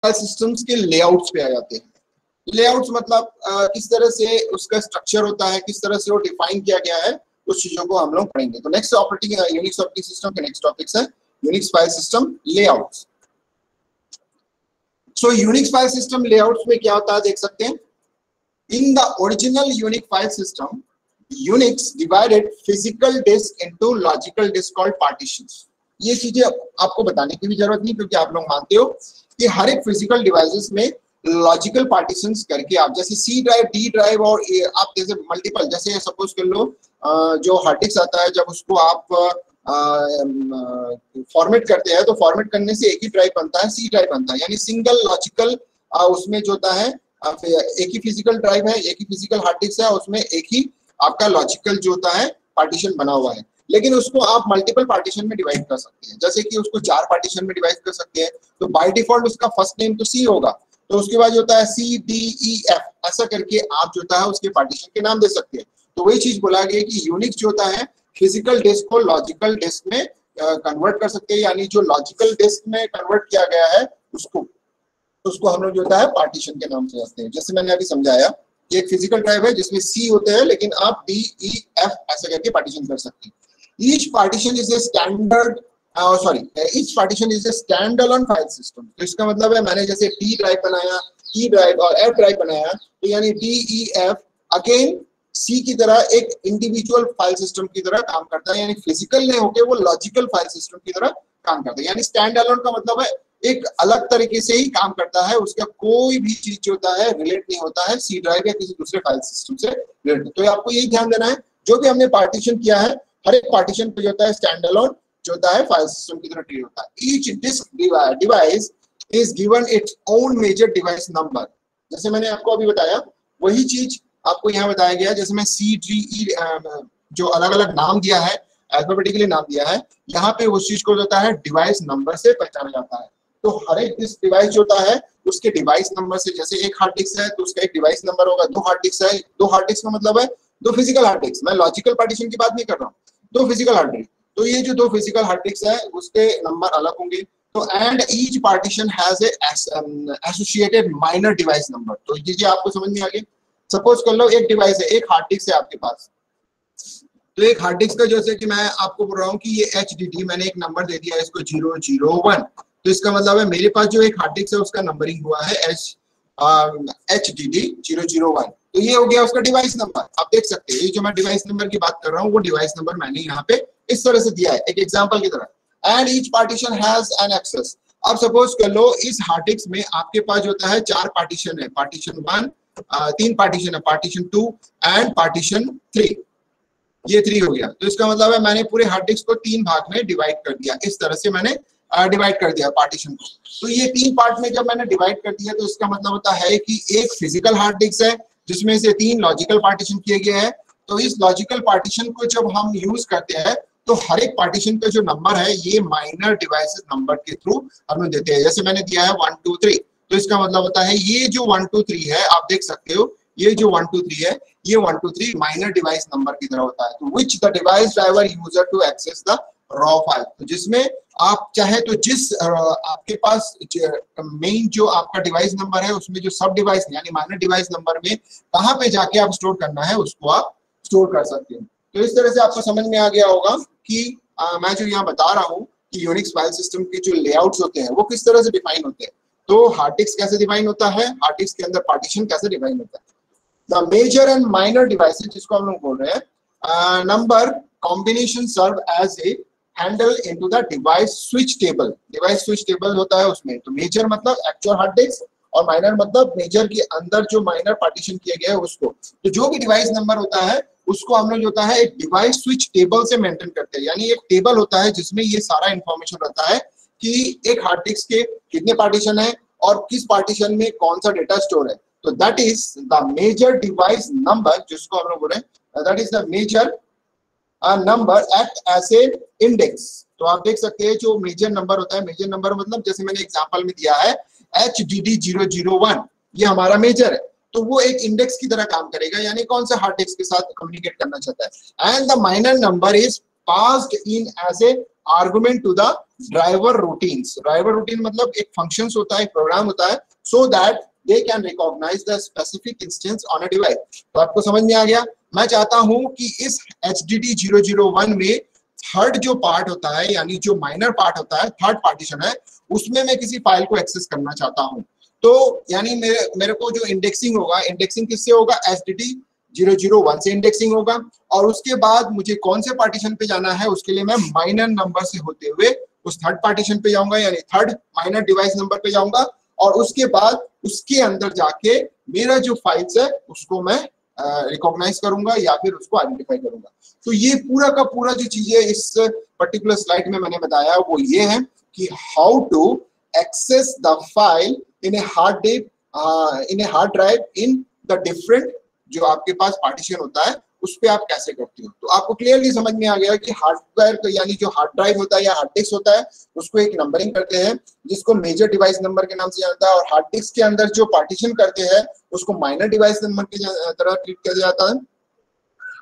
File systems के layouts पे आ जाते हैं। लेआउट्स मतलब किस तरह से उसका स्ट्रक्चर होता है, किस तरह से वो डिफाइन किया गया है, उस चीजों को हम लोग पढ़ेंगे। तो नेक्स्ट यूनिक्स ऑपरेटिंग सिस्टम का नेक्स्ट टॉपिक है Unix file system layouts. So Unix file system layouts में क्या होता है देख सकते हैं। In the original unique file system Unix divided physical disk into logical disk called partitions. ये चीजें आपको बताने की भी जरूरत नहीं, क्योंकि आप लोग मानते हो कि हर एक फिजिकल डिवाइसेस में लॉजिकल पार्टीशंस करके, आप जैसे सी ड्राइव, डी ड्राइव और आप जैसे मल्टीपल, जैसे सपोज कर लो जो हार्ड डिस्क आता है, जब उसको आप फॉर्मेट करते हैं तो फॉर्मेट करने से एक ही ड्राइव बनता है, सी ड्राइव बनता है, यानी सिंगल लॉजिकल उसमें जो होता है एक ही फिजिकल ड्राइव है, एक ही फिजिकल हार्ड डिस्क है, उसमें एक ही आपका लॉजिकल जो होता है पार्टीशन बना हुआ है। लेकिन उसको आप मल्टीपल पार्टीशन में डिवाइड कर सकते हैं, जैसे कि उसको 4 पार्टीशन में डिवाइड कर सकते हैं। तो बाय डिफॉल्ट उसका फर्स्ट नेम तो सी होगा, तो उसके बाद जो होता है सी डी ई एफ, ऐसा करके आप जो होता है उसके पार्टीशन के नाम दे सकते हैं। तो वही चीज बोला गया कि यूनिक्स जो होता है फिजिकल डिस्क को लॉजिकल डिस्क में कन्वर्ट कर सकते हैं, यानी जो लॉजिकल डिस्क में कन्वर्ट किया गया है उसको हम लोग जो होता है पार्टीशन के नाम से जानते हैं। जैसे मैंने अभी समझाया कि एक फिजिकल ड्राइव है जिसमें सी होते हैं, लेकिन आप डी ई एफ ऐसा करके पार्टीशन कर सकते हैं। Each partition is a standard each partition is a standalone file system। तो इसका मतलब है मैंने जैसे D ड्राइव बनाया, E ड्राइव और F ड्राइव बनाया, तो यानी D E F again C की तरह एक इंडिविजुअल फाइल सिस्टम की तरह काम करता है, यानी फिजिकल नहीं होके वो लॉजिकल फाइल सिस्टम की तरह काम करता है। यानी स्टैंड अलोन का मतलब है एक अलग तरीके से ही काम करता है, उसका कोई भी चीज जो होता है रिलेट नहीं होता है सी ड्राइव या किसी दूसरे फाइल सिस्टम से रिलेट। तो आपको यही ध्यान देना है, जो भी हमने पार्टीशन किया है हर एक पार्टीशन पे जो होता है स्टैंड अलोन जो होता है फाइल सिस्टम की तरह ट्रीट होता है। Each disk device is given its own major device number. जैसे मैंने आपको अभी बताया वही चीज आपको यहाँ बताया गया, जैसे मैं सी डी ई जो अलग अलग नाम दिया है, अल्फाबेटिकली नाम दिया है, यहाँ पे उस चीज को होता है डिवाइस नंबर से पहचाना जाता है। तो हर एक डिवाइस जो होता है उसके डिवाइस नंबर से, जैसे एक हार्ड डिस्क है तो उसका एक डिवाइस नंबर होगा, 2 हार्ड डिस्क है, 2 हार्ड डिस्क का मतलब है 2 फिजिकल हार्ड डिस्क, मैं लॉजिकल पार्टीशन की बात नहीं कर रहा हूँ, 2 फिजिकल हार्ड डिस्क, तो ये जो 2 फिजिकल हार्ड डिस्क है उसके नंबर अलग होंगे। तो and each partition has a associated minor device number. तो ये आपको समझ में आ गया। सपोज कर लो एक डिवाइस है, एक हार्ड डिस्क है आपके पास, तो एक हार्ड डिस्क का जैसे कि मैं आपको बोल रहा हूँ कि ये HDD मैंने एक नंबर दे दिया है इसको 001, तो इसका मतलब है मेरे पास जो एक हार्ड डिस्क है उसका नंबरिंग हुआ है HDD 001। तो ये हो गया उसका डिवाइस नंबर। आप देख सकते हैं ये जो मैं डिवाइस नंबर की बात कर रहा हूँ वो डिवाइस नंबर मैंने यहाँ पे इस तरह से दिया है एक एग्जांपल की तरह। And each partition has an access. अब सपोज कर लो इस हार्ड डिस्क में आपके पास जो होता है 4 पार्टीशन है, पार्टीशन 1, 3 पार्टीशन है, पार्टीशन 2 एंड पार्टीशन 3, ये 3 हो गया। तो इसका मतलब है मैंने पूरे हार्ड डिस्क को 3 भाग में डिवाइड कर दिया, इस तरह से मैंने डिवाइड कर दिया पार्टीशन को। तो ये 3 पार्ट में जब मैंने डिवाइड कर दिया तो इसका मतलब होता है कि एक फिजिकल हार्ड डिस्क है जिसमें से 3 लॉजिकल पार्टीशन किए गए हैं। तो इस लॉजिकल पार्टीशन को जब हम यूज करते हैं तो हर एक पार्टीशन का जो नंबर है ये माइनर डिवाइसेस नंबर के थ्रू हम देते हैं। जैसे मैंने दिया है 1 2 3, तो इसका मतलब होता है ये जो 1 2 3 है, आप देख सकते हो ये जो 1 2 3 है, ये 1 2 3 माइनर डिवाइस नंबर की तरह होता है। तो which the device driver user to access the raw file, तो जिसमें आप चाहे तो जिस आपके पास मेन जो आपका डिवाइस नंबर है उसमें जो सब डिवाइस यानी माइनर डिवाइस नंबर में कहाँ पे जाके आप स्टोर करना है उसको आप स्टोर कर सकते हैं। तो इस तरह से आपको समझ में आ गया होगा कि मैं जो यहाँ बता रहा हूँ कि यूनिक्स फाइल सिस्टम के जो लेआउट्स होते हैं वो किस तरह से डिफाइन होते हैं। तो हार्ड डिस्क कैसे डिफाइन होता है, हार्ड डिस्क के अंदर पार्टीशन कैसे डिफाइन होता है। The major and minor devices जिसको हम लोग बोल रहे हैं, number combination serve as a handle into the device switch table. Device switch table होता है उसमें, तो मेजर मतलब एक्चुअल हार्ड डिस्क और माइनर मतलब मेजर के अंदर जो माइनर पार्टीशन किया गया है उसको। तो जो भी डिवाइस नंबर होता है उसको हम लोग जो होता है एक डिवाइस स्विच टेबल से मेंटेन करते हैं, यानी एक टेबल होता है जिसमें ये सारा इंफॉर्मेशन रहता है कि एक हार्ड डिस्क के कितने पार्टीशन है और किस पार्टीशन में कौन सा डेटा स्टोर है। तो that is the major device number जिसको हम लोग बोल रहे हैं, that is the major number act as a index. तो आप देख सकते हैं जो मेजर नंबर होता है, मेजर नंबर मतलब जैसे मैंने एग्जांपल में दिया है HDD 001, ये हमारा मेजर है, तो वो एक इंडेक्स की तरह काम करेगा, यानी कौन सा हार्ड डिस्क के साथ कम्युनिकेट करना चाहता है। And the minor number is passed in as a argument to the driver routines. Driver routine मतलब एक फंक्शंस होता है, एक प्रोग्राम होता है, so that they can recognise the specific instance on a device. तो आपको समझ में आ गया। मैं चाहता हूं कि इस HDD 001 में थर्ड जो पार्ट होता है, यानी जो माइनर पार्ट होता है, थर्ड पार्टीशन है, उसमें मैं किसी फाइल को एक्सेस करना चाहता हूं। तो यानी मेरे को जो इंडेक्सिंग होगा, इंडेक्सिंग किससे होगा, HDD 001 से इंडेक्सिंग होगा। और उसके बाद मुझे कौन से पार्टीशन पे जाना है, उसके लिए मैं माइनर नंबर से होते हुए उस थर्ड पार्टीशन पे जाऊंगा, यानी थर्ड माइनर डिवाइस नंबर पे जाऊंगा। और उसके बाद उसके अंदर जाके मेरा जो फाइल्स है उसको मैं रिकॉग्नाइज करूंगा या फिर उसको आइडेंटिफाई करूंगा। तो ये पूरा का पूरा जो चीजें इस पर्टिकुलर स्लाइड में मैंने बताया वो ये है कि how to access the file in a hard drive in the different जो आपके पास पार्टीशन होता है उस पे आप कैसे करते हो। तो आपको क्लियरली समझ में आ गया कि हार्डवेयर यानी जो हार्ड ड्राइव होता है या हार्ड डिस्क होता है उसको एक नंबरिंग करते हैं जिसको मेजर डिवाइस नंबर के नाम से जाता है, और हार्ड डिस्क के अंदर जो पार्टीशन करते हैं उसको माइनर डिवाइस नंबर की तरह ट्रीट किया जाता है।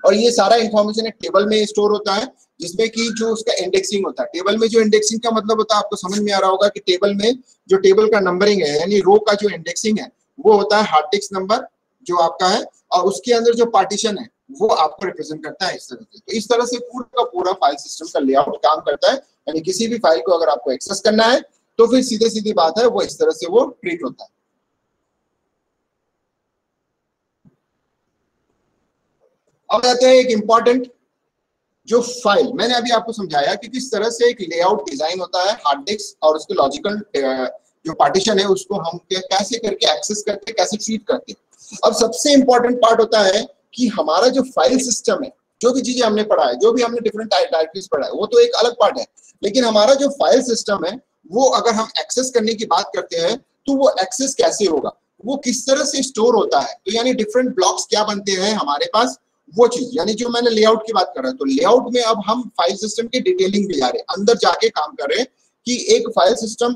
और ये सारा इंफॉर्मेशन एक टेबल में स्टोर होता है जिसमें कि जो उसका इंडेक्सिंग होता है। टेबल में जो इंडेक्सिंग का मतलब होता है आपको समझ में आ रहा होगा कि टेबल में जो टेबल का नंबरिंग है यानी रो का जो इंडेक्सिंग है वो होता है हार्ड डिस्क नंबर जो आपका है, और उसके अंदर जो पार्टीशन है वो आपको रिप्रेजेंट करता है इस तरह से। तो इस तरह से पूरा का पूरा फाइल सिस्टम का लेआउट काम करता है, यानी किसी भी फाइल को अगर आपको एक्सेस करना है तो फिर सीधे सीधी बात है वो इस तरह से वो ट्रीट होता है। अब आते हैं एक इंपॉर्टेंट जो फाइल मैंने अभी आपको समझाया कि किस तरह से एक लेआउट डिजाइन होता है हार्ड डिस्क और उसके लॉजिकल जो पार्टीशन है उसको हम कैसे करके एक्सेस करते हैं, कैसे ट्रीट करते हैं। अब सबसे इंपॉर्टेंट पार्ट होता है कि हमारा जो फाइल सिस्टम है, जो भी चीजें हमने पढ़ा है, जो भी हमने डिफरेंट डायरेक्टरीज पढ़ा है वो तो एक अलग पार्ट है, लेकिन हमारा जो फाइल सिस्टम है वो अगर हम एक्सेस करने की बात करते हैं तो वो एक्सेस कैसे होगा, वो किस तरह से स्टोर होता है। तो यानी डिफरेंट ब्लॉक्स क्या बनते हैं हमारे पास, वो चीज यानी जो मैंने लेआउट की बात कर रहा हूं। तो लेआउट में अब हम फाइल सिस्टम की डिटेलिंग भी जा रहे हैं, अंदर जाके काम कर रहे हैं कि एक फाइल सिस्टम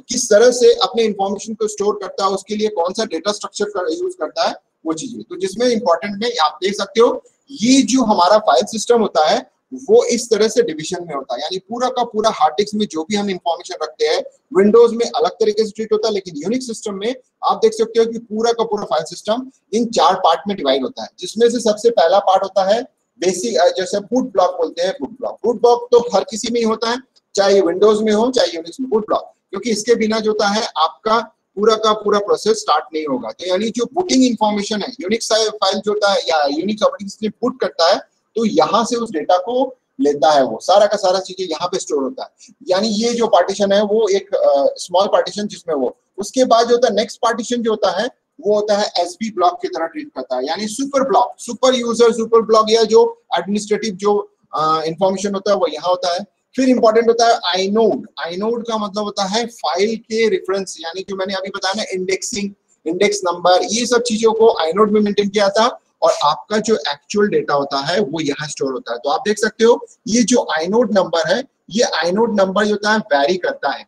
किस तरह से अपने इंफॉर्मेशन को स्टोर करता है, उसके लिए कौन सा डेटा स्ट्रक्चर का यूज करता है, वो चीजें। तो जिसमें इंपॉर्टेंट में आप देख सकते हो ये जो हमारा फाइल सिस्टम होता है वो इस तरह से डिवीजन में होता है, यानी पूरा का पूरा हार्ड डिस्क में जो भी हम इंफॉर्मेशन रखते हैं विंडोज में अलग तरीके से ट्रीट होता है, लेकिन यूनिक्स सिस्टम में आप देख सकते हो कि पूरा का पूरा फाइल सिस्टम इन 4 पार्ट में डिवाइड होता है, जिसमें से सबसे पहला पार्ट होता है बेसिक, जैसे बूट ब्लॉक बोलते हैं। बूट ब्लॉक तो हर किसी में ही होता है, चाहे विंडोज में हो चाहे यूनिक्स में, बूट ब्लॉक, क्योंकि इसके बिना जो होता है आपका पूरा का पूरा प्रोसेस स्टार्ट नहीं होगा। तो यानी जो बूटिंग इंफॉर्मेशन है यूनिक्स फाइल जो होता है या यूनिक्स ऑपरेटिंग सिस्टम बूट करता है तो यहाँ से उस डेटा को लेता है, वो सारा का सारा चीजें यहाँ पे स्टोर होता है। यानी ये जो पार्टीशन है वो एक स्मॉल पार्टीशन जिसमें वो, उसके बाद जो होता है नेक्स्ट पार्टीशन जो होता है वो होता है एसबी ब्लॉक की तरह ट्रीट करता है, यानी super block, super user super block या जो एडमिनिस्ट्रेटिव जो इंफॉर्मेशन होता है वो यहाँ होता है। फिर इंपॉर्टेंट होता है आईनोड। आईनोड का मतलब होता है फाइल के रेफरेंस, यानी जो मैंने अभी बताया ना इंडेक्सिंग, इंडेक्स नंबर, ये सब चीजों को आईनोड में मेंटेन किया था, और आपका जो एक्चुअल डेटा होता है वो यहाँ स्टोर होता है। तो आप देख सकते हो ये जो आईनोड नंबर है, ये आईनोड नंबर जो होता है वैरी करता है,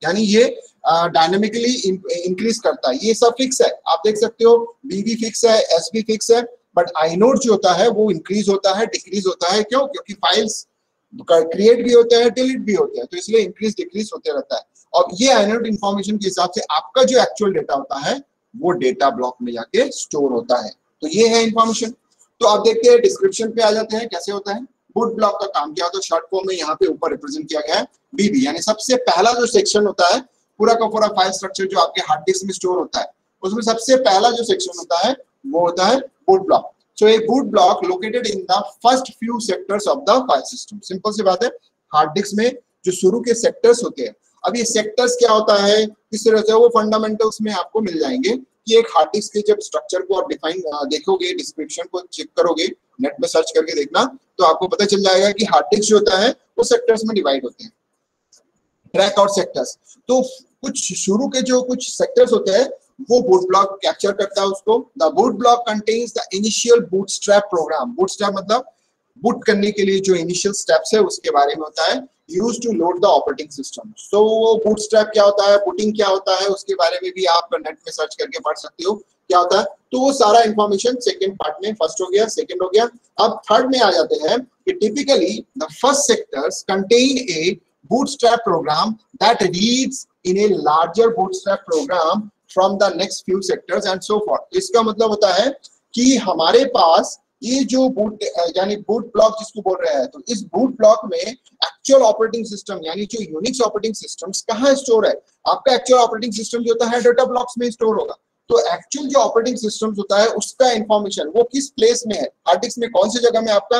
यानी ये डायनेमिकली इंक्रीज करता है। ये सब फिक्स है, आप देख सकते हो बीबी फिक्स है, एसबी फिक्स है, बट आईनोड जो होता है वो इंक्रीज होता है, डिक्रीज होता है। क्यों? क्योंकि फाइल्स क्रिएट भी होते हैं, डिलीट भी होते हैं, तो इसलिए इंक्रीज डिक्रीज होते रहता है। और ये आईनोड इंफॉर्मेशन के हिसाब से आपका जो एक्चुअल डेटा होता है वो डेटा ब्लॉक में जाके स्टोर होता है। तो ये है इंफॉर्मेशन। तो आप देखते हैं डिस्क्रिप्शन पे आ जाते हैं कैसे होता है। बूट ब्लॉक का काम क्या होता है, शॉर्ट फॉर्म में यहाँ पे ऊपर रिप्रेजेंट किया गया है बीबी, यानी सबसे पहला जो सेक्शन होता है पूरा का पूरा फाइल स्ट्रक्चर जो आपके हार्ड डिस्क में स्टोर होता है उसमें सबसे पहला जो सेक्शन होता है वो होता है boot block. So a boot block located in the first few sectors of the file system. Simple सी बात है, हार्ड डिस्क में जो शुरू के सेक्टर्स होते हैं, अब ये सेक्टर्स क्या होता है किस तरह से, वो फंडामेंटल्स में आपको मिल जाएंगे कि एक हार्ड डिस्क के जब स्ट्रक्चर को आप डिफाइन देखोगे, डिस्क्रिप्शन को चेक करोगे, नेट में सर्च करके देखना, तो आपको पता चल जाएगा कि हार्ड डिस्क जो होता है वो सेक्टर्स में डिवाइड होते हैं, ट्रैक और सेक्टर्स। तो कुछ शुरू के जो कुछ सेक्टर्स होते हैं वो बूट ब्लॉक कैप्चर करता है उसको। The boot block contains the initial bootstrap program. Bootstrap मतलब बूट करने के लिए जो इनिशियल स्टेप्स है उसके बारे में होता है, use to load the operating system. So bootstrap क्या होता है, बूटिंग क्या होता है, उसके बारे में भी आप नेट में सर्च करके पढ़ सकते हो क्या होता है। तो वो सारा इंफॉर्मेशन सेकंड पार्ट में, फर्स्ट हो गया, सेकंड हो गया। अब थर्ड में आ जाते हैं कि typically the first sectors contain a bootstrap program that reads in a larger bootstrap program from the next few sectors and so forth. इसका मतलब होता है कि हमारे पास ये जो बूट यानी बूट ब्लॉक जिसको बोल रहे हैं, तो इस बूट ब्लॉक में एक्चुअल ऑपरेटिंग सिस्टम यानी जो यूनिक्स ऑपरेटिंग सिस्टम्स कहाँ स्टोर है। आपका एक्चुअल ऑपरेटिंग सिस्टम जो होता है डेटा ब्लॉक्स में स्टोर होगा। तो एक्चुअल जो ऑपरेटिंग सिस्टम होता है उसका इंफॉर्मेशन वो किस प्लेस में है, हार्ड डिस्क में कौन सी जगह में आपका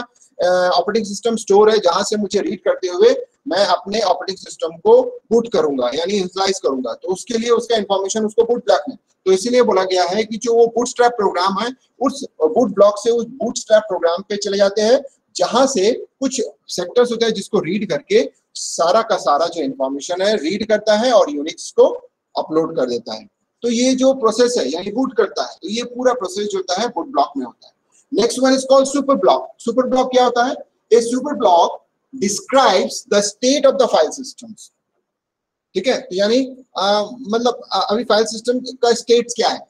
ऑपरेटिंग सिस्टम स्टोर है, जहां से मुझे रीड करते हुए मैं अपने ऑपरेटिंग सिस्टम को बूट करूंगा यानी इनिशियलाइज करूंगा। तो उसके लिए उसका इंफॉर्मेशन उसको बूट ब्लॉक में, तो इसीलिए बोला गया है कि जो वो बूटस्ट्रैप प्रोग्राम है उस बूट ब्लॉक से उस बूटस्ट्रैप प्रोग्राम पे चले जाते हैं, जहां से कुछ सेक्टर्स होते हैं जिसको रीड करके सारा का सारा जो इंफॉर्मेशन है रीड करता है और यूनिक्स को अपलोड कर देता है। तो ये जो प्रोसेस है यानी बूट करता है, तो ये पूरा प्रोसेस जो होता है बूट ब्लॉक में होता है। Next one is called super block. Super block क्या होता है? A super block describes the state of the file systems. ठीक है, तो यानी मतलब अभी फाइल सिस्टम का स्टेट क्या है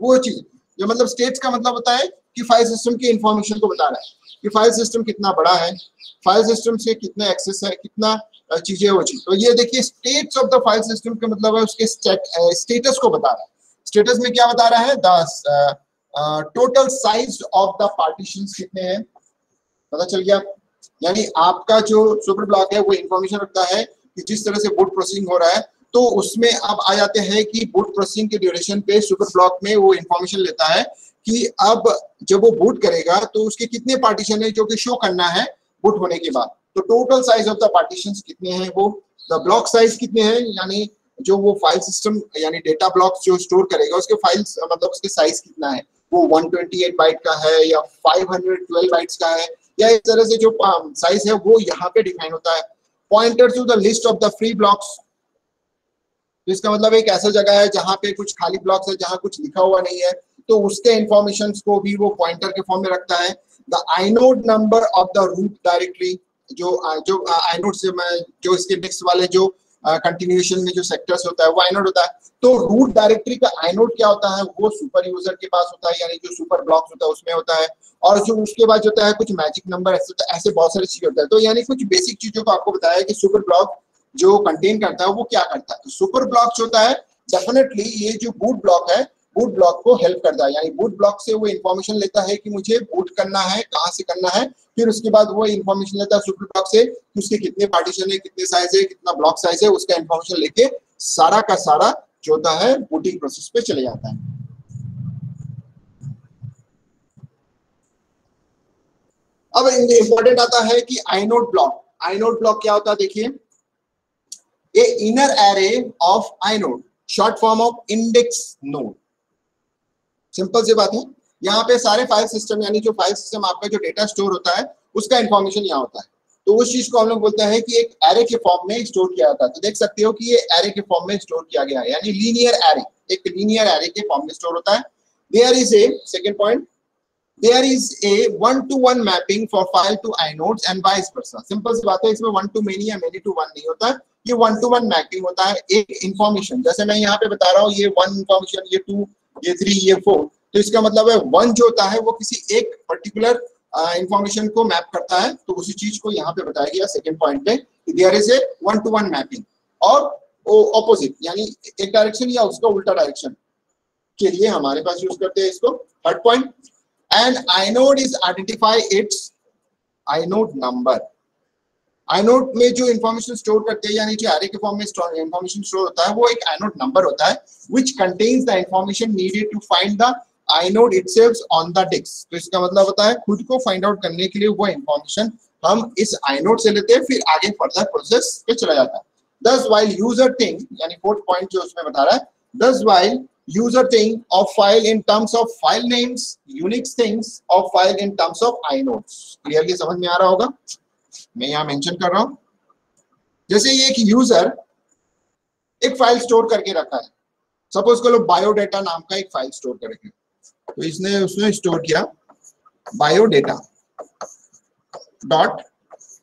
वो चीज, जो मतलब स्टेट्स का मतलब होता है कि फाइल सिस्टम की इंफॉर्मेशन को बता रहा है कि फाइल सिस्टम कितना बड़ा है, फाइल सिस्टम से कितना एक्सेस है, कितना चीजें वो चीज। तो ये देखिए states of the file system का मतलब है उसके स्टेटस को बता रहा है। स्टेटस में क्या बता रहा है? The total size of the partitions कितने हैं, पता चल गया। यानी आपका जो सुपर ब्लॉक है वो इंफॉर्मेशन रखता है कि जिस तरह से बूट प्रोसेसिंग हो रहा है, तो उसमें अब आ जाते हैं कि बूट प्रोसेसिंग के ड्यूरेशन पे सुपर ब्लॉक में वो इंफॉर्मेशन लेता है कि अब जब वो बूट करेगा तो उसके कितने पार्टीशन है जो कि शो करना है बूट होने के बाद। तो total size of the partitions कितने हैं, वो द ब्लॉक साइज कितने हैं, यानी जो वो फाइल सिस्टम यानी डेटा ब्लॉक्स जो स्टोर करेगा उसके फाइल्स मतलब उसके साइज कितना है, वो 128 बाइट का है या 512 बाइट्स का है, या इस तरह से जो साइज है वो यहाँ पे डिफाइन होता है। Pointer to the list of the free blocks, इसका मतलब एक ऐसा जगह है जहाँ पे कुछ खाली ब्लॉक्स है जहाँ कुछ लिखा हुआ नहीं है, तो उसके इंफॉर्मेशन को भी वो पॉइंटर के फॉर्म में रखता है। The inode number of the root directory, जो आइनोड से मैं जो इसके नेक्स्ट वाले जो कंटिन्यूएशन में जो सेक्टर्स होता है वो आइनोड होता है। तो रूट डायरेक्टरी का आइनोड क्या होता है, वो सुपर यूजर के पास होता है यानी जो सुपर ब्लॉक्स होता है उसमें होता है। और जो उसके बाद जो होता है कुछ मैजिक नंबर ऐसे बहुत सारी चीजें होता है। तो यानी कुछ बेसिक चीजों को आपको बताया कि सुपर ब्लॉक जो कंटेन करता है वो क्या करता है। तो सुपर ब्लॉक जो होता है डेफिनेटली ये जो बूट ब्लॉक है बूट ब्लॉक को हेल्प करता है, यानी बूट ब्लॉक से वो इंफॉर्मेशन लेता है कि मुझे बूट करना है, कहाँ से करना है, फिर उसके बाद वो इंफॉर्मेशन लेता है सुपर ब्लॉक से कि उसके कितने पार्टीशन है, कितने साइज है, कितना ब्लॉक साइज है, उसका इंफॉर्मेशन लेके सारा का सारा जो होता है बूटिंग प्रोसेस पे चले जाता है। अब इंपॉर्टेंट आता है कि आइनोड ब्लॉक। आइनोड ब्लॉक क्या होता है देखिए, a inner array of inode, short form of index node. Simple सी बात है, यहाँ पे सारे फाइल सिस्टम यानी जो फाइल सिस्टम आपका जो डेटा स्टोर होता है उसका इंफॉर्मेशन यहाँ होता है। तो उस चीज को हम लोग बोलते हैं कि एक एरे के फॉर्म में स्टोर किया जाता है। तो देख सकते हो कि ये एरे के फॉर्म में स्टोर किया गया है, यानी लीनियर एरे, एक लीनियर एरे के फॉर्म में स्टोर होता है। There is a second point, there is a one-to-one mapping for file to inodes and vice versa। Simple सी बात है, इसमें one to many या many to one नहीं होता है, ये one-to-one मैपिंग होता है। एक इंफॉर्मेशन जैसे मैं यहाँ पे बता रहा हूँ, ये वन इंफॉर्मेशन, ये टू, ये थ्री, ये फोर, तो इसका मतलब है वन जो होता है वो किसी एक पर्टिकुलर इंफॉर्मेशन को मैप करता है। तो उसी चीज को यहाँ पे बताया गया सेकेंड पॉइंट पे, there is a one-to-one mapping. और ऑपोजिट यानी एक डायरेक्शन या उसका उल्टा डायरेक्शन के लिए हमारे पास यूज करते हैं इसको। Third point, and inode is identify its inode number। inode में जो इंफॉर्मेशन स्टोर करते हैं यानी जो एरे के फॉर्म में इंफॉर्मेशन स्टोर होता है वो एक inode नंबर होता है which contains the information needed to find the inode itself on the disk। तो इसका मतलब होता है खुद को फाइंड आउट करने के लिए वो इंफॉर्मेशन हम इस inode से लेते हैं, फिर आगे फर्दर प्रोसेस पे चला जाता है। thus while user think, यानी फोर्थ पॉइंट जो उसमें बता रहा है, thus while user think of file in terms of file names, Unix thinks of file in terms of inodes। Clearly समझ में आ रहा होगा, मैं यहाँ मेंशन कर रहा हूँ। जैसे ये एक यूजर एक फाइल स्टोर करके रखा है, सपोज करो बायोडेटा नाम का एक फाइल स्टोर करके, तो इसने उसमें स्टोर किया बायोडेटा डॉट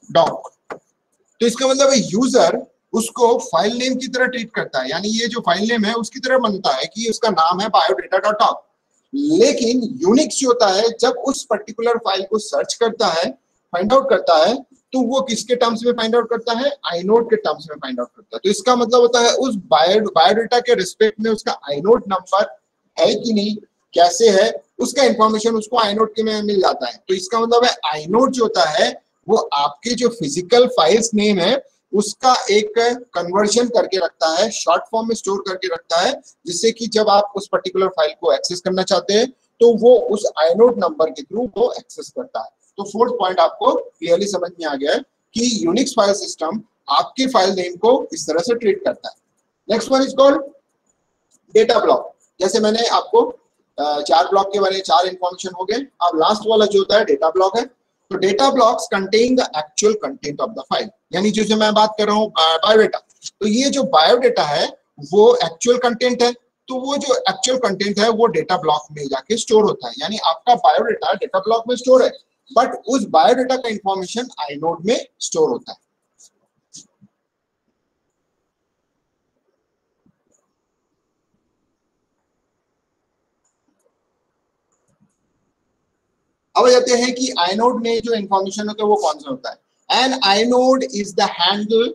डॉक। तो इसका मतलब है यूजर उसको फाइल नेम की तरह ट्रीट करता है, यानी ये जो फाइल नेम है उसकी तरह बनता है कि उसका नाम है बायोडेटा डॉट डॉक। लेकिन यूनिक्स जो होता है जब उस पर्टिकुलर फाइल को सर्च करता है, फाइंड आउट करता है, तो वो किसके टर्म्स में फाइंड आउट करता है, आइनोड के टर्म्स में फाइंड आउट करता है। तो इसका मतलब होता है उस बायोडाटा के रिस्पेक्ट में उसका आइनोड नंबर है कि नहीं, कैसे है, उसका इंफॉर्मेशन उसको आइनोड के में मिल जाता है। तो इसका मतलब है आइनोड जो होता है वो आपके जो फिजिकल फाइल्स नेम है उसका एक कन्वर्जन करके रखता है, शॉर्ट फॉर्म में स्टोर करके रखता है, जिससे कि जब आप उस पर्टिकुलर फाइल को एक्सेस करना चाहते हैं तो वो उस आइनोड नंबर के थ्रू वो एक्सेस करता है। तो फोर्थ पॉइंट आपको क्लियरली समझ में आ गया है कि यूनिक्स फाइल सिस्टम आपके फाइल नेम को इस तरह से ट्रीट करता है। Next one is called data block. जैसे मैंने आपको 4 ब्लॉक के बारे में 4 इंफॉर्मेशन हो गए, अब लास्ट वाला जो होता है डेटा ब्लॉक है। तो data blocks contain the actual content of the file, यानी जो मैं बात कर रहा हूँ बायोडेटा, तो ये जो बायोडेटा है वो एक्चुअल कंटेंट है। तो वो जो एक्चुअल कंटेंट है वो डेटा ब्लॉक में जाके स्टोर होता है, यानी आपका बायोडेटा डेटा ब्लॉक में स्टोर है, बट उस बायोडेटा का इंफॉर्मेशन आइनोड में स्टोर होता है। अब जाते हैं कि आइनोड में जो इंफॉर्मेशन होता है वो कौन सा होता है। An inode is the handle,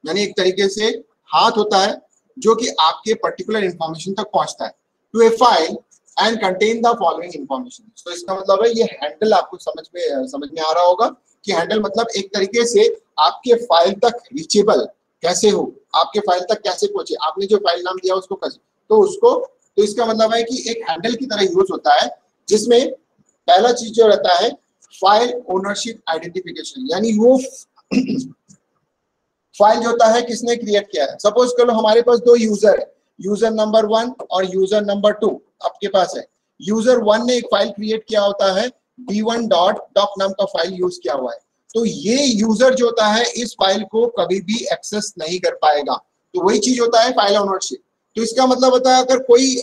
यानी एक तरीके से हाथ होता है जो कि आपके पर्टिकुलर इंफॉर्मेशन तक पहुंचता है, to a file and contain the following information. तो इसका मतलब है ये हैंडल आपको समझ में आ रहा होगा कि हैंडल मतलब एक तरीके से आपके फाइल तक रीचेबल कैसे हो, आपके फाइल तक कैसे पहुंचे, आपने जो फाइल नाम दिया उसको कैसे, तो उसको, तो इसका मतलब है कि एक हैंडल की तरह यूज होता है, जिसमें पहला चीज जो रहता है फाइल ओनरशिप आइडेंटिफिकेशन, यानी वो फाइल जो होता है किसने क्रिएट किया है। सपोज कर लो हमारे पास 2 यूजर है, यूजर नंबर 1 और यूजर नंबर 2 आपके पास है। यूजर 1 ने एक फाइल क्रिएट किया होता है, b1.doc नाम का फाइल यूज किया हुआ है, तो ये यूजर जो होता है इस फाइल को कभी भी एक्सेस नहीं कर पाएगा। तो वही चीज होता है फाइल ओनरशिप। तो इसका मतलब होता है अगर कोई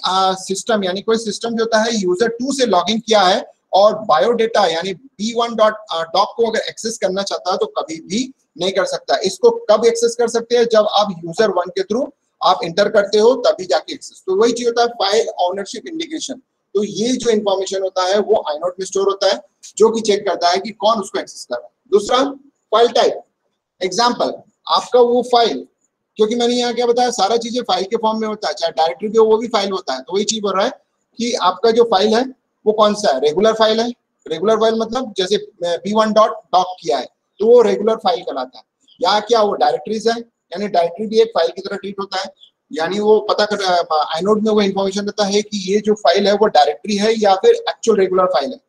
सिस्टम, यानी कोई सिस्टम जो होता है यूजर 2 से लॉग इन किया है और बायोडेटा यानी b1.doc को अगर एक्सेस करना चाहता है तो कभी भी नहीं कर सकता। इसको कब एक्सेस कर सकते हैं, जब आप यूजर 1 के थ्रू आप इंटर करते हो तभी जाके एक्सेस। तो वही चीज होता है फाइल ओनरशिप इंडिकेशन। तो ये जो इंफॉर्मेशन होता है वो आइनोड में स्टोर होता है, जो कि चेक करता है कि कौन उसको एक्सेस कर रहा है। दूसरा फाइल टाइप, एग्जाम्पल आपका वो फाइल, क्योंकि मैंने यहाँ क्या बताया सारा चीजें फाइल के फॉर्म में होता है, चाहे डायरेक्टरी भी हो वो भी फाइल होता है। तो वही चीज बोल रहा है कि आपका जो फाइल है वो कौन सा है, रेगुलर फाइल है। रेगुलर फाइल मतलब जैसे b1.doc किया है तो वो रेगुलर फाइल कहलाता है। या क्या वो डायरेक्टरीज है, यानी डायरेक्टरी भी एक फाइल की तरह ट्रीट होता है, यानी वो पता कर आइनोड में वो इंफॉर्मेशन देता है कि ये जो फाइल है वो डायरेक्टरी है या फिर एक्चुअल रेगुलर फाइल है।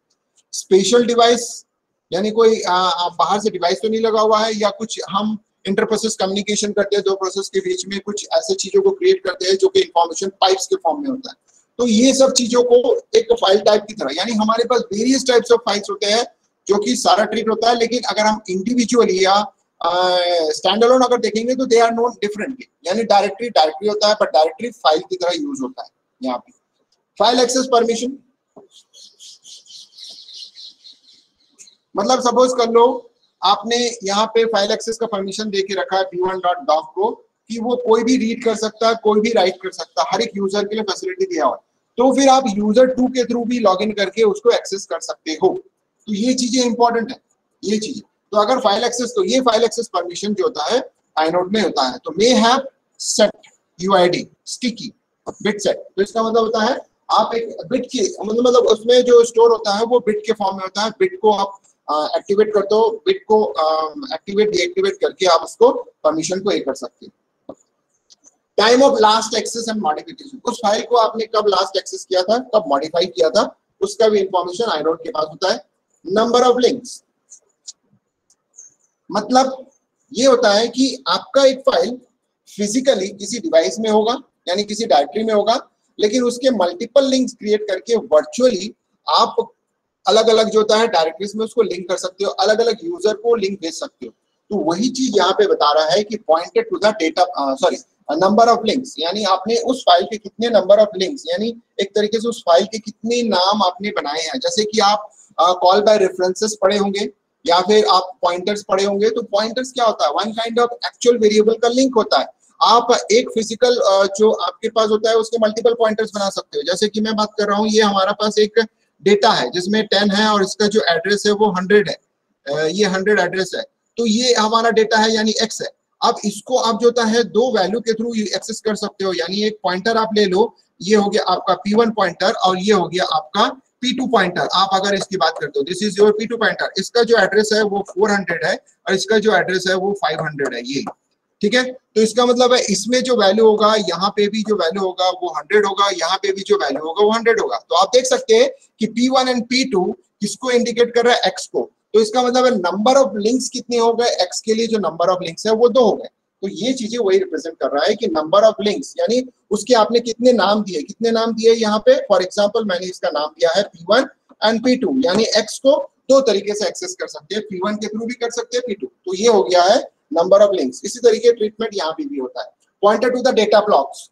स्पेशल डिवाइस, यानी कोई बाहर से डिवाइस तो नहीं लगा हुआ है, या कुछ हम इंटर प्रोसेस कम्युनिकेशन करते हैं, 2 प्रोसेस के बीच में कुछ ऐसे चीजों को क्रिएट करते हैं जो कि इंफॉर्मेशन पाइप्स के फॉर्म में होता है। तो ये सब चीजों को एक फाइल टाइप की तरह, यानी हमारे पास वेरियस टाइप्स ऑफ फाइल्स होते हैं जो कि सारा ट्रीट होता है, लेकिन अगर हम इंडिविजुअली या स्टैंड अलोन अगर देखेंगे तो दे आर नोन डिफरेंटली। यानी डायरेक्टरी होता है, बट डायरेक्टरी फाइल की तरह यूज होता है। यहाँ पे फाइल एक्सेस परमिशन मतलब सपोज कर लो आपने यहाँ पे फाइल एक्सेस का परमिशन दे के रखा है b1.doc को कि वो कोई भी रीड कर सकता है, कोई भी राइट कर सकता है, हर एक यूजर के लिए फैसिलिटी दिया हुआ है। तो फिर आप यूजर 2 के थ्रू भी लॉगिन करके उसको एक्सेस कर सकते हो। तो ये चीजें इंपॉर्टेंट है, ये चीजें। तो अगर फाइल एक्सेस, तो ये फाइल एक्सेस परमिशन जो होता है आइनोड में होता है। तो may have set UID sticky bit set, तो इसका मतलब होता है आप एक बिट की मतलब उसमें जो स्टोर होता है वो बिट के फॉर्म में होता है। बिट को आप एक्टिवेट कर दो, बिट को एक्टिवेट डीएक्टिवेट करके आप उसको परमिशन को कर सकते हैं। Time of last access and modification, उस फाइल को आपने कब लास्ट एक्सेस किया था, कब मॉडिफाई किया था, उसका भी इंफॉर्मेशन आइनोड के पास होता है। नंबर ऑफ लिंक्स, मतलब ये होता है कि आपका एक फाइल फिजिकली किसी डिवाइस में होगा, यानी किसी डायरेक्टरी में होगा, लेकिन उसके मल्टीपल लिंक्स क्रिएट करके वर्चुअली आप अलग अलग जो होता है डायरेक्टरीज में उसको लिंक कर सकते हो, अलग अलग यूजर को लिंक भेज सकते हो। तो वही चीज यहाँ पे बता रहा है कि pointed to the data number of links, यानी आपने उस फाइल के कितने नंबर ऑफ लिंक्स, यानी एक तरीके से उस फाइल के कितने नाम आपने बनाए हैं। जैसे कि आप कॉल बाय रेफरेंसेस पढ़े होंगे या फिर आप पॉइंटर्स पढ़े होंगे। तो पॉइंटर्स क्या होता है, one kind of actual variable का लिंक होता है। आप एक फिजिकल जो आपके पास होता है उसके मल्टीपल पॉइंटर्स बना सकते हो। जैसे कि मैं बात कर रहा हूँ, ये हमारा पास एक डेटा है जिसमें 10 है और इसका जो एड्रेस है वो 100 है, ये 100 एड्रेस है, तो ये हमारा डेटा है यानी x है। अब इसको आप जो है दो वैल्यू के थ्रू एक्सेस कर सकते हो, यानी एक पॉइंटर आप ले लो, ये हो गया आपका P1 पॉइंटर और ये हो गया आपका P2 पॉइंटर। आप अगर इसकी बात करते हो, this is your P2 pointer, इसका जो एड्रेस है वो 400 है और इसका जो एड्रेस है वो 500 है, ये ठीक है। तो इसका मतलब है इसमें जो वैल्यू होगा, यहाँ पे भी जो वैल्यू होगा वो 100 होगा, यहाँ पे भी जो वैल्यू होगा वो 100 होगा। तो आप देख सकते हैं कि P1 एंड P2 किसको इंडिकेट कर रहा है, x को। तो इसका मतलब है नंबर ऑफ लिंक्स कितने हो गए, x के लिए जो नंबर ऑफ लिंक्स है वो 2 हो गए। तो ये चीजें वही रिप्रेजेंट कर रहा है कि नंबर ऑफ लिंक्स, यानी उसके आपने कितने नाम दिए, कितने नाम दिए यहाँ पे। फॉर एग्जांपल मैंने इसका नाम दिया है P1 एंड P2, यानी x को दो तरीके से एक्सेस कर सकते हैं, P1 के थ्रू भी कर सकते हैं, P2। तो ये हो गया है नंबर ऑफ लिंक्स। इसी तरीके ट्रीटमेंट यहाँ पे भी होता है। Pointer to the data blocks,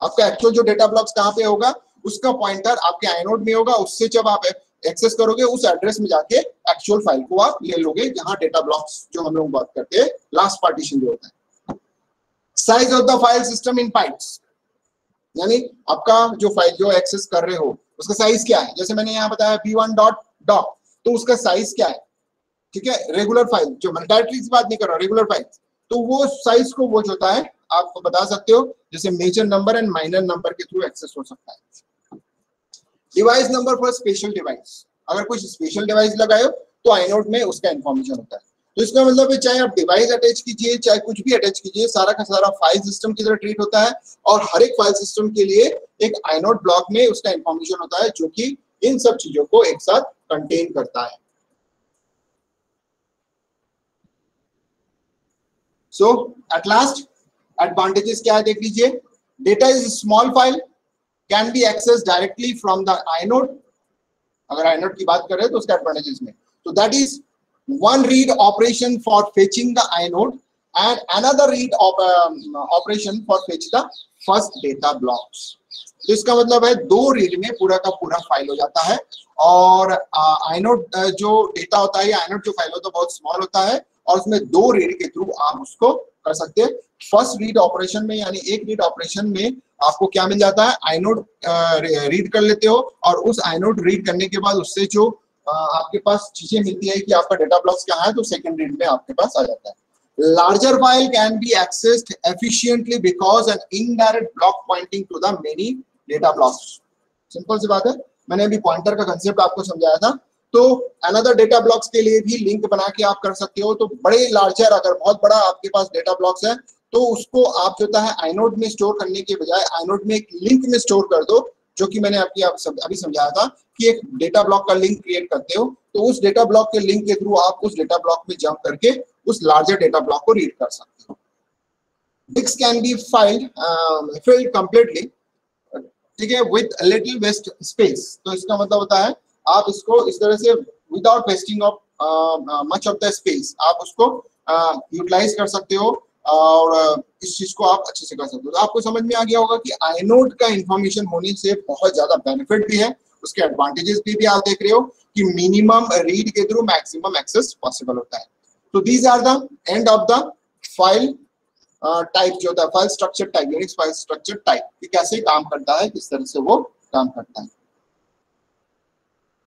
आपका एक्चुअल जो डेटा ब्लॉक्स कहाँ पे होगा, उसका पॉइंटर आपके आइनोड में होगा। उससे जब आप एक्सेस करोगे उस एड्रेस में जाके एक्चुअल फाइल को आप ले लोगे, जहां डेटा ब्लॉक्स जो हम लोग बात करते हैं लास्ट पार्टीशन जो होता है। Size of the file system in bytes, यानी आपका जो फाइल जो एक्सेस कर रहे हो उसका साइज क्या है। जैसे मैंने यहाँ बताया p1.doc, तो उसका साइज क्या है, ठीक है। रेगुलर फाइल जो मैं डायरेक्टली की बात नहीं कर रहा, रेगुलर फाइल, तो वो साइज को वो जो होता है आप बता सकते हो, जैसे major number and minor number के थ्रू एक्सेस हो सकता है। Device number for special device, अगर कुछ स्पेशल डिवाइस लगाए हो तो आइनोड में उसका इंफॉर्मेशन होता है। तो इसका मतलब है चाहे आप डिवाइस अटैच कीजिए चाहे कुछ भी अटैच कीजिए, सारा का सारा फाइल सिस्टम की तरह ट्रीट होता है और हर एक फाइल सिस्टम के लिए एक आइनोड ब्लॉक में उसका इंफॉर्मेशन होता है जो कि इन सब चीजों को एक साथ कंटेन करता है। सो एट लास्ट एडवांटेजेस क्या है देख लीजिए। Data is small file, can be access directly from the inode. अगर आइनोड की बात करें तो उसका एडवांटेजेस में, तो that is one read operation for fetching the inode and another read operation for fetch the first data blocks। तो इसका मतलब है दो रीड में पूरा का पूरा फाइल हो जाता है। और आइनोड जो डेटा होता है, आइनोड जो फाइल होता है बहुत स्मॉल होता है और उसमें दो रीड के थ्रू आप उसको कर सकते हैं। फर्स्ट रीड ऑपरेशन में, यानी एक रीड ऑपरेशन में आपको क्या मिल जाता है, आइनोड रीड कर लेते हो और उस आइनोड रीड करने के बाद उससे जो आपके पास चीजें मिलती है कि आपका डेटा ब्लॉक्स कहाँ है, तो सेकंड रीड में आपके पास आ जाता है। Larger file can be accessed efficiently because an indirect block pointing to the many data blocks. Simple सी बात है, मैंने अभी पॉइंटर का कंसेप्ट आपको समझाया था। तो अनदर डेटा ब्लॉक्स के लिए भी लिंक बना के आप कर सकते हो। तो बड़े लार्जर, अगर बहुत बड़ा आपके पास डेटा ब्लॉक्स है तो उसको आप जो है आइनोड में स्टोर करने के बजाय आइनोड में एक लिंक में स्टोर कर दो, जो कि मैंने आपकी अभी समझाया था कि एक डेटा ब्लॉक का लिंक क्रिएट करते हो, तो उस डेटा ब्लॉक के लिंक के थ्रू आप उस डेटा ब्लॉक में जंप करके उस लार्जर डेटा ब्लॉक को रीड कर सकते हो। Disc can be filled completely, ठीक है, विद लिटिल वेस्ट स्पेस। तो इसका मतलब होता है आप इसको इस तरह से without wasting of much of the space आप उसको यूटिलाइज कर सकते हो और इस चीज को आप अच्छे से कर सकते हो। तो आपको समझ में आ गया होगा कि आइनोड का इंफॉर्मेशन होने से बहुत ज्यादा बेनिफिट भी है, उसके एडवांटेजेस भी आप देख रहे हो कि मिनिमम रीड के थ्रू मैक्सिमम एक्सेस पॉसिबल होता है। तो these are the end of the file type जो होता है, file structure type, Unix file structure type, कैसे काम करता है, किस तरह से वो काम करता है।